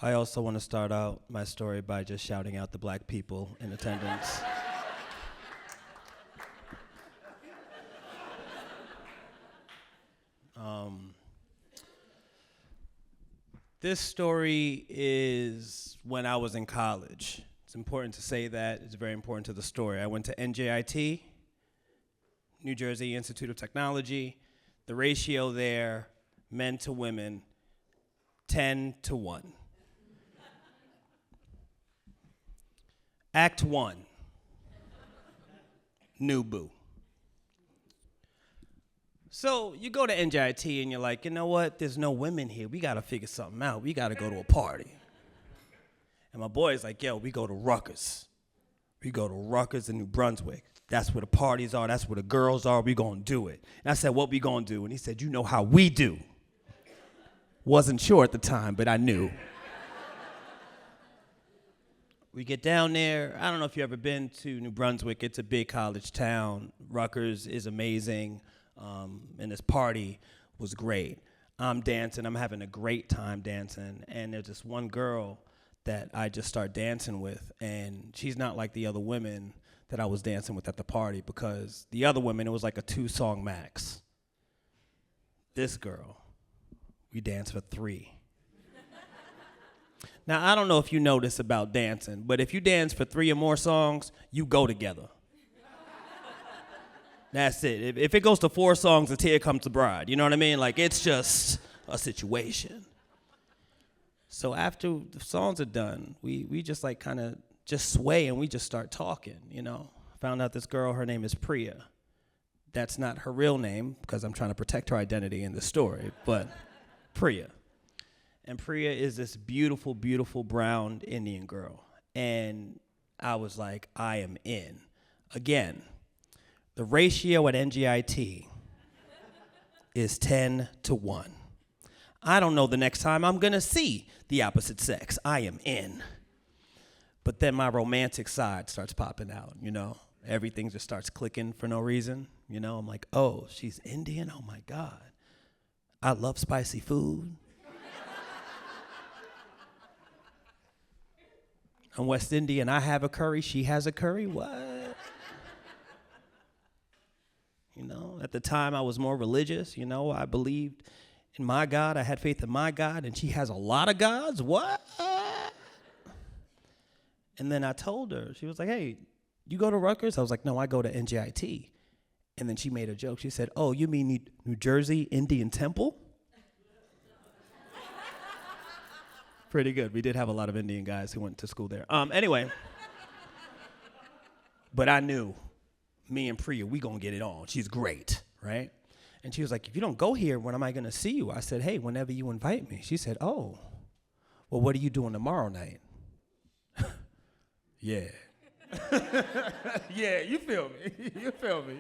I also want to start out my story by just shouting out the black people in attendance. This story is when I was in college. It's important to say that. It's very important to the story. I went to NJIT, New Jersey Institute of Technology. The ratio there, men to women, 10-1. Act 1, new boo. So you go to NJIT and you're like, you know what? There's no women here. We got to figure something out. We got to go to a party. And my boy's like, yo, we go to Rutgers. We go to Rutgers in New Brunswick. That's where the parties are. That's where the girls are. We going to do it. And I said, what we going to do? And he said, you know how we do. Wasn't sure at the time, but I knew. We get down there. I don't know if you've ever been to New Brunswick. It's a big college town. Rutgers is amazing. And this party was great. I'm dancing. I'm having a great time dancing. And there's this one girl that I just start dancing with. And she's not like the other women that I was dancing with at the party, because the other women, it was like a 2-song max. This girl, we danced for 3. Now, I don't know if you know this about dancing, but if you dance for 3 or more songs, you go together. That's it. If it goes to 4 songs, a tear comes to bride. You know what I mean? Like, it's just a situation. So after the songs are done, we just like kind of just sway and we just start talking, you know. Found out this girl, her name is Priya. That's not her real name, because I'm trying to protect her identity in the story, but Priya. And Priya is this beautiful, beautiful brown Indian girl. And I was like, I am in. Again, the ratio at NGIT is 10-1. I don't know the next time I'm going to see the opposite sex. I am in. But then my romantic side starts popping out, you know. Everything just starts clicking for no reason. You know, I'm like, oh, she's Indian? Oh, my God. I love spicy food. I'm West Indian. I have a curry. She has a curry. What? You know, at the time I was more religious. You know, I believed in my God. I had faith in my God, and she has a lot of gods. What? And then I told her, she was like, hey, you go to Rutgers? I was like, no, I go to NJIT. And then she made a joke. She said, oh, you mean New Jersey Indian Temple? Pretty good. We did have a lot of Indian guys who went to school there. Anyway, but I knew me and Priya, we gonna get it on. She's great, right? And she was like, if you don't go here, when am I gonna see you? I said, hey, whenever you invite me. She said, oh, well, what are you doing tomorrow night? Yeah. Yeah, you feel me. You feel me.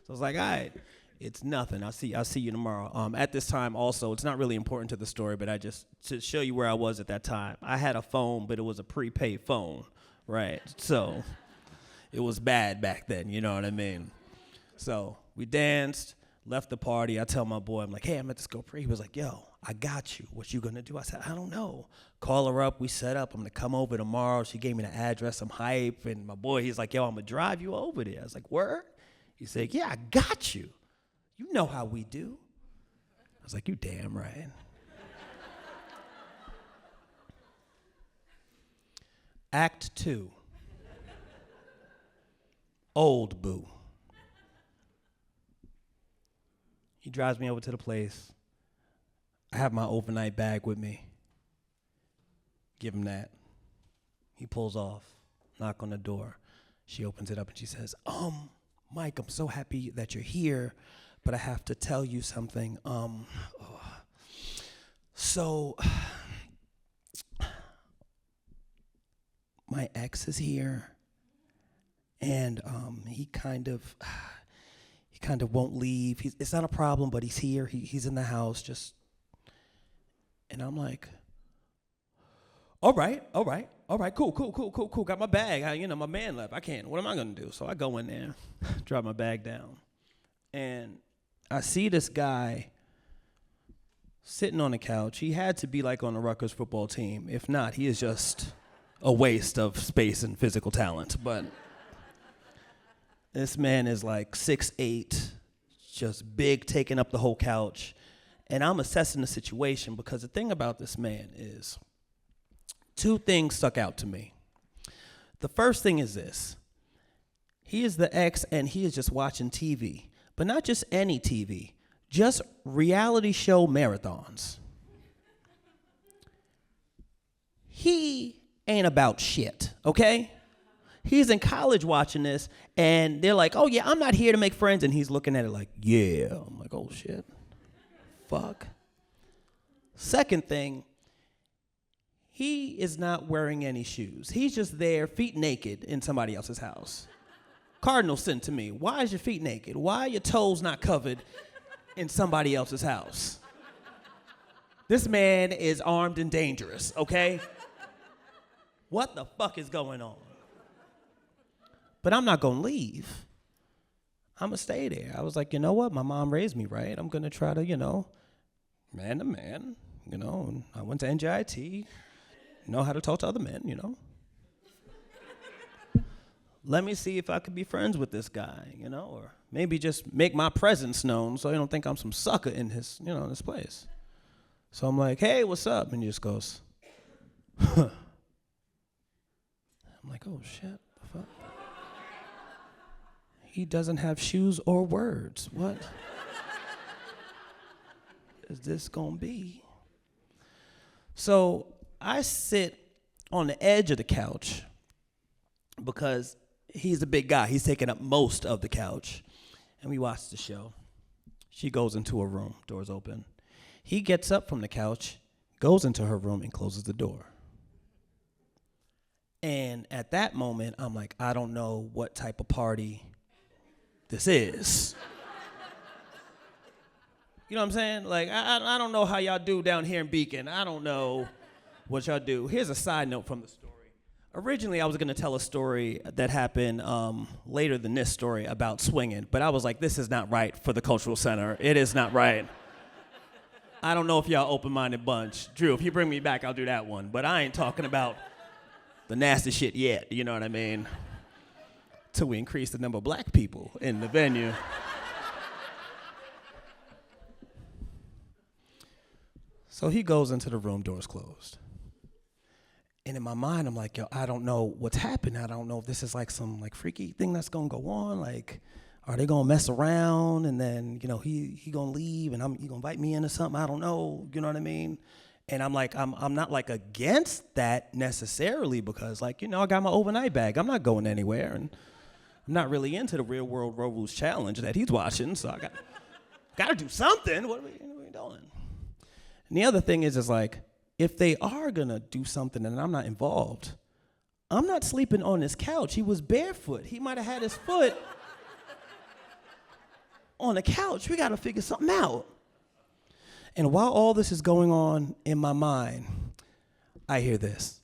So I was like, all right, it's nothing. I'll see you tomorrow. At this time also, it's not really important to the story, but to show you where I was at that time, I had a phone, but it was a prepaid phone, right? So it was bad back then, you know what I mean? So we danced, left the party. I tell my boy, I'm like, hey, I'm at this girl Priya. He was like, yo, I got you. What you gonna do? I said, I don't know. Call her up. We set up. I'm gonna come over tomorrow. She gave me the address. I'm hype. And my boy, he's like, yo, I'm gonna drive you over there. I was like, word? He said, yeah, I got you. You know how we do. I was like, you damn right. Act 2. Old boo. He drives me over to the place. I have my overnight bag with me. Give him that. He pulls off, knock on the door. She opens it up and she says, Mike, I'm so happy that you're here, but I have to tell you something. So my ex is here, and he kind of won't leave. It's not a problem, but he's here. He's in the house. And I'm like, all right, cool. Got my bag. My man left. I can't. What am I gonna do? So I go in there, drop my bag down, and I see this guy sitting on the couch. He had to be like on the Rutgers football team. If not, he is just a waste of space and physical talent. But this man is like 6'8", just big, taking up the whole couch. And I'm assessing the situation because the thing about this man is two things stuck out to me. The first thing is this. He is the ex and he is just watching TV, but not just any TV, just reality show marathons. He ain't about shit, okay? He's in college watching this, and they're like, oh yeah, I'm not here to make friends, and he's looking at it like, yeah. I'm like, oh shit, fuck. Second thing, he is not wearing any shoes. He's just there, feet naked, in somebody else's house. Cardinal sin to me. Why is your feet naked? Why are your toes not covered in somebody else's house? This man is armed and dangerous, okay? What the fuck is going on? But I'm not gonna leave. I'm gonna stay there. I was like, you know what? My mom raised me right. I'm gonna try to, man to man, and I went to NJIT, know how to talk to other men, Let me see if I could be friends with this guy, or maybe just make my presence known so he don't think I'm some sucker in his, in this place. So I'm like, hey, what's up? And he just goes, huh. I'm like, oh shit, the fuck? He doesn't have shoes or words. What is this gonna be? So I sit on the edge of the couch because he's a big guy. He's taking up most of the couch. And we watch the show. She goes into her room, doors open. He gets up from the couch, goes into her room, and closes the door. And at that moment, I'm like, I don't know what type of party this is. You know what I'm saying? Like, I don't know how y'all do down here in Beacon. I don't know what y'all do. Here's a side note from the story. Originally, I was going to tell a story that happened later than this story about swinging, but I was like, this is not right for the Cultural Center. It is not right. I don't know if y'all open-minded bunch. Drew, if you bring me back, I'll do that one. But I ain't talking about the nasty shit yet, you know what I mean? Till we increase the number of black people in the venue. So he goes into the room, doors closed. And in my mind, I'm like, yo, I don't know what's happening. I don't know if this is like some like freaky thing that's gonna go on. Like, are they gonna mess around and then, he gonna leave and he gonna invite me in or something? I don't know, you know what I mean? And I'm like, I'm not like against that necessarily because like, I got my overnight bag. I'm not going anywhere. And I'm not really into the Real World Road Rules Challenge that he's watching. So I got to do something. What are we doing? And the other thing is like, if they are gonna do something and I'm not involved, I'm not sleeping on his couch. He was barefoot. He might have had his foot on the couch. We gotta figure something out. And while all this is going on in my mind, I hear this.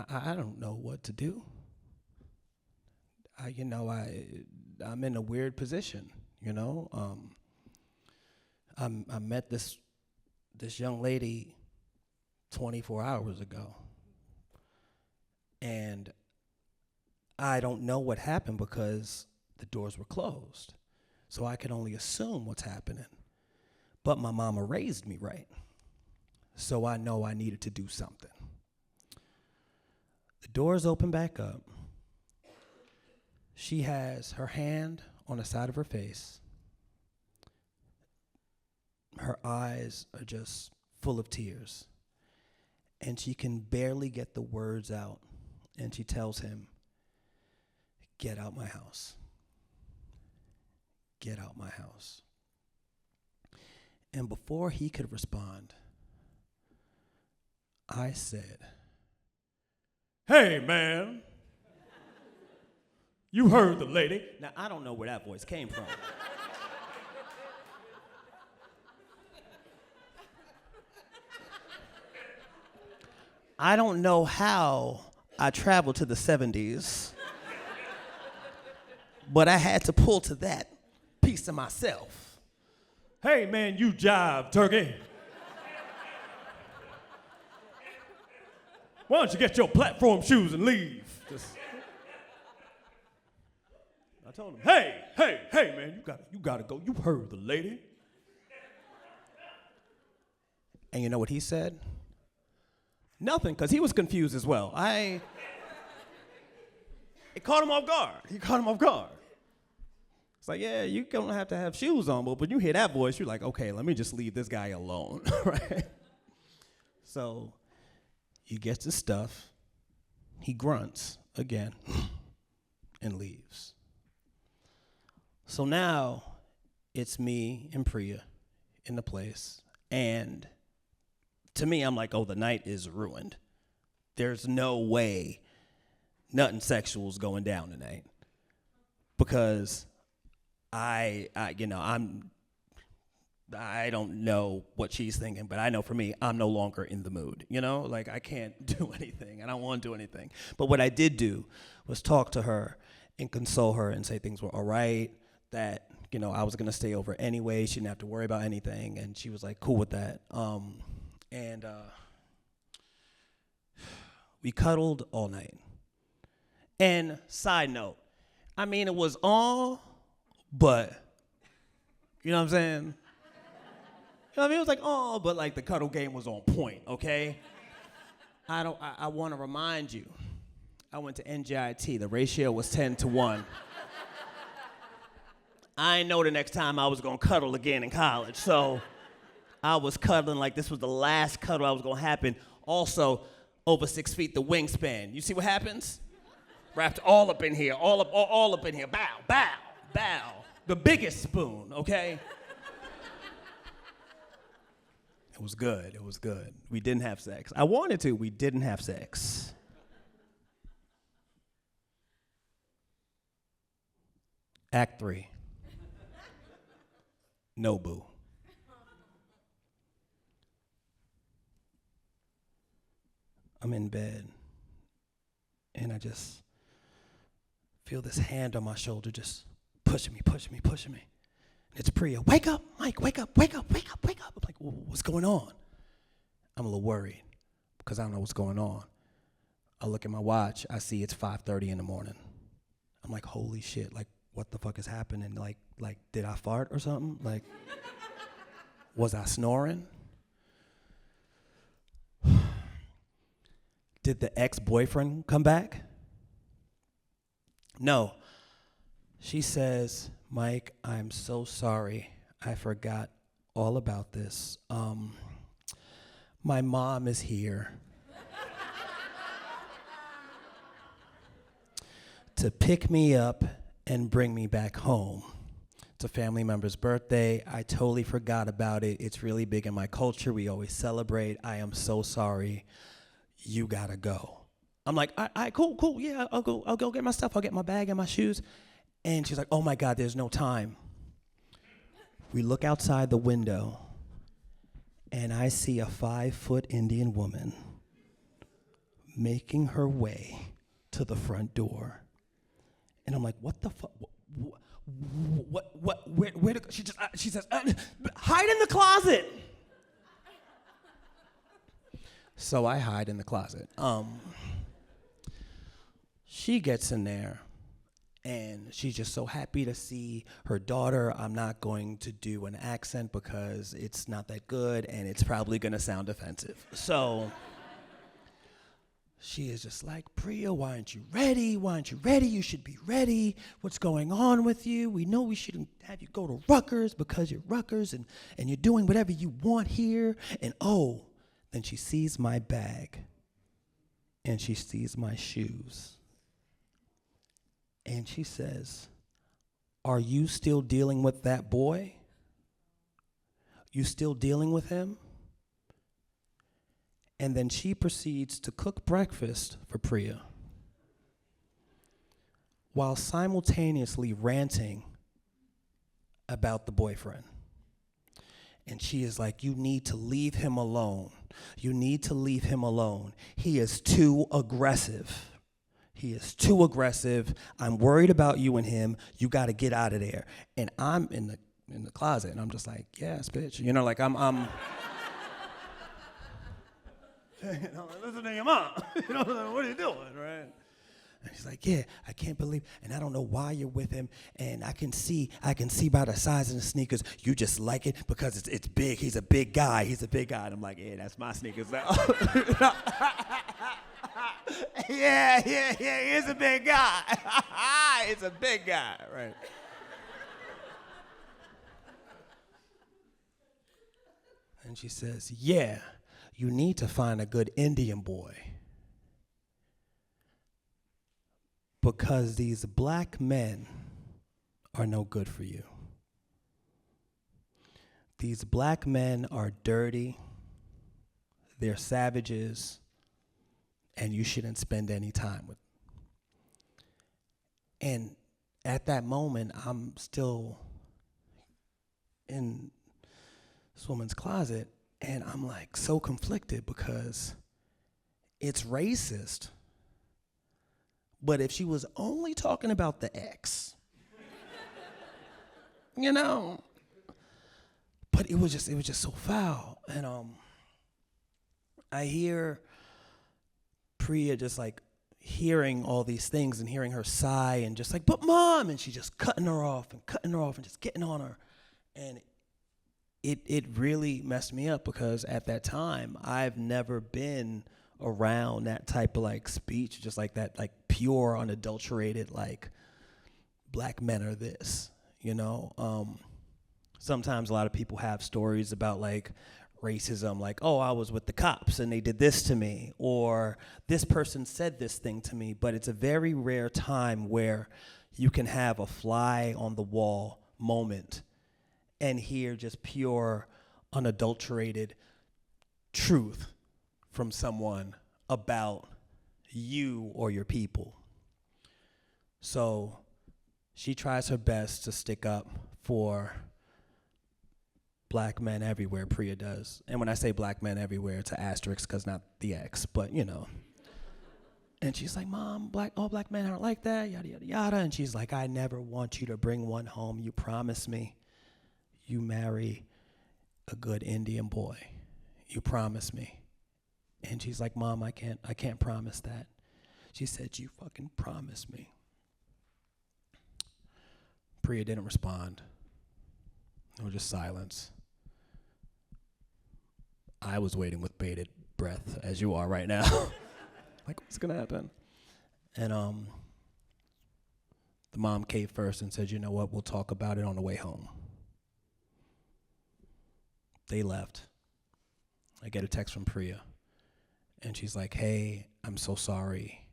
I don't know what to do. I'm in a weird position, I met this young lady 24 hours ago, and I don't know what happened because the doors were closed, so I can only assume what's happening. But my mama raised me right, so I know I needed to do something. The doors open back up. She has her hand on the side of her face. Her eyes are just full of tears. And she can barely get the words out. And she tells him, "Get out my house. Get out my house." And before he could respond, I said, "Hey, man. You heard the lady." Now, I don't know where that voice came from. I don't know how I traveled to the 70s, but I had to pull to that piece of myself. Hey, man, you jive, turkey. Why don't you get your platform shoes and leave? I told him, hey, man, you gotta go. You heard the lady. And you know what he said? Nothing, because he was confused as well. It caught him off guard. It's like, yeah, you don't have to have shoes on, but when you hear that voice, you're like, okay, let me just leave this guy alone, right? So he gets his stuff, he grunts again, and leaves. So now it's me and Priya in the place, and to me, I'm like, oh, the night is ruined. There's no way nothing sexual is going down tonight, because I don't know what she's thinking, but I know for me, I'm no longer in the mood. Like I can't do anything. I don't want to do anything. But what I did do was talk to her and console her and say things were all right, that I was gonna stay over anyway. She didn't have to worry about anything, and she was like cool with that. And we cuddled all night. And side note, I mean, it was all, but, you know what I'm saying? You know what I mean? It was like, oh, but like the cuddle game was on point, okay? I want to remind you, I went to NJIT. The ratio was 10-1. I didn't know the next time I was going to cuddle again in college, so I was cuddling like this was the last cuddle I was going to happen. Also, over 6 feet, the wingspan. You see what happens? Wrapped all up in here, all up in here. Bow, bow, bow. The biggest spoon, okay? It was good. We didn't have sex. I wanted to. We didn't have sex. Act 3. No boo. I'm in bed, and I just feel this hand on my shoulder just pushing me. And it's Priya. Wake up, Mike, wake up. I'm like, what's going on? I'm a little worried because I don't know what's going on. I look at my watch. I see it's 5:30 in the morning. I'm like, holy shit, like, what the fuck is happening? Like, did I fart or something? Like, was I snoring? Did the ex-boyfriend come back? No. She says, Mike, I'm so sorry. I forgot all about this. My mom is here to pick me up and bring me back home. It's a family member's birthday. I totally forgot about it. It's really big in my culture. We always celebrate. I am so sorry. You gotta go. I'm like, all right, cool, yeah, I'll go get my stuff. I'll get my bag and my shoes. And she's like, oh my God, there's no time. We look outside the window, and I see a 5-foot Indian woman making her way to the front door. And I'm like, what the fuck? Where to go? She says, hide in the closet. So I hide in the closet. She gets in there, and she's just so happy to see her daughter. I'm not going to do an accent because it's not that good, and it's probably going to sound offensive. So she is just like, Priya, why aren't you ready? You should be ready. What's going on with you? We know we shouldn't have you go to Rutgers because you're Rutgers, and you're doing whatever you want here. And then she sees my bag, and she sees my shoes. And she says, are you still dealing with that boy? You still dealing with him? And then she proceeds to cook breakfast for Priya while simultaneously ranting about the boyfriend. And she is like, you need to leave him alone. You need to leave him alone. He is too aggressive, He is too aggressive. I'm worried about you and him. You got to get out of there. And I'm in the closet, and I'm just like, yes, bitch. You know, like I'm Listen to your mom. You know, what are you doing, right? And he's like, yeah, I can't believe, and I don't know why you're with him, and I can see by the size of the sneakers, you just like it because it's big. He's a big guy. And I'm like, yeah, that's my sneakers now. yeah, he's a big guy. He's a big guy, right? And she says, yeah, you need to find a good Indian boy. Because these black men are no good for you. These black men are dirty, they're savages, and you shouldn't spend any time with them. And at that moment, I'm still in this woman's closet, and I'm like so conflicted because it's racist. But if she was only talking about the ex, you know, but it was just so foul. And I hear Priya just like hearing all these things and hearing her sigh and just like, but mom, and she's just cutting her off and just getting on her. And it really messed me up because at that time, I've never been around that type of like speech, just like that, like pure, unadulterated, like black men are this, you know? Sometimes a lot of people have stories about like racism, like, oh, I was with the cops and they did this to me, or this person said this thing to me, but it's a very rare time where you can have a fly on the wall moment and hear just pure, unadulterated truth from someone about you or your people. So she tries her best to stick up for black men everywhere, Priya does. And when I say black men everywhere, it's an asterisk because not the ex, but you know. And she's like, Mom, all black men aren't like that, yada, yada, yada. And she's like, I never want you to bring one home. You promise me you marry a good Indian boy. You promise me. And she's like, Mom, I can't promise that. She said, you fucking promise me. Priya didn't respond. There was just silence. I was waiting with bated breath, as you are right now. Like, what's gonna happen? And the mom caved first and said, you know what, we'll talk about it on the way home. They left. I get a text from Priya. And she's like, hey, I'm so sorry,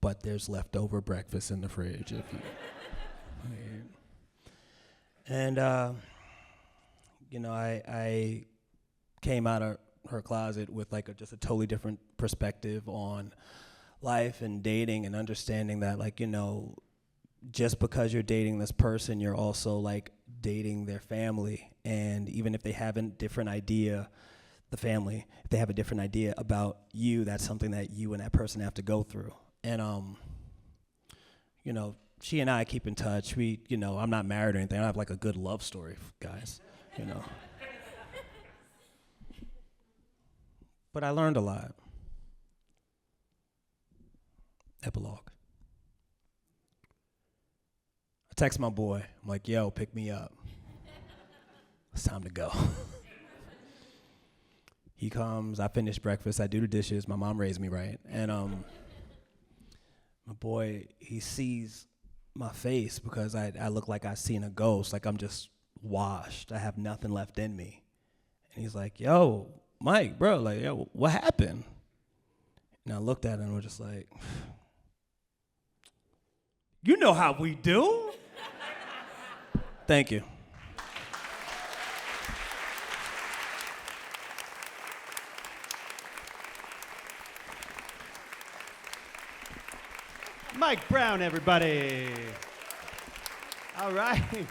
but there's leftover breakfast in the fridge. If you and, you know, I came out of her closet with like just a totally different perspective on life and dating and understanding that, like, you know, just because you're dating this person, you're also like dating their family. And even if they have a different idea, the family, if they have a different idea about you, that's something that you and that person have to go through. And, you know, she and I keep in touch. We, you know, I'm not married or anything. I don't have like a good love story, guys, you know. But I learned a lot. Epilogue. I text my boy. I'm like, yo, pick me up. It's time to go. He comes, I finish breakfast, I do the dishes, my mom raised me right, and my boy, he sees my face because I look like I seen a ghost, like I'm just washed, I have nothing left in me. And he's like, yo, Mike, bro, like, yo, what happened? And I looked at him and was just like, You know how we do. thank you. Mike Brown, everybody. All right.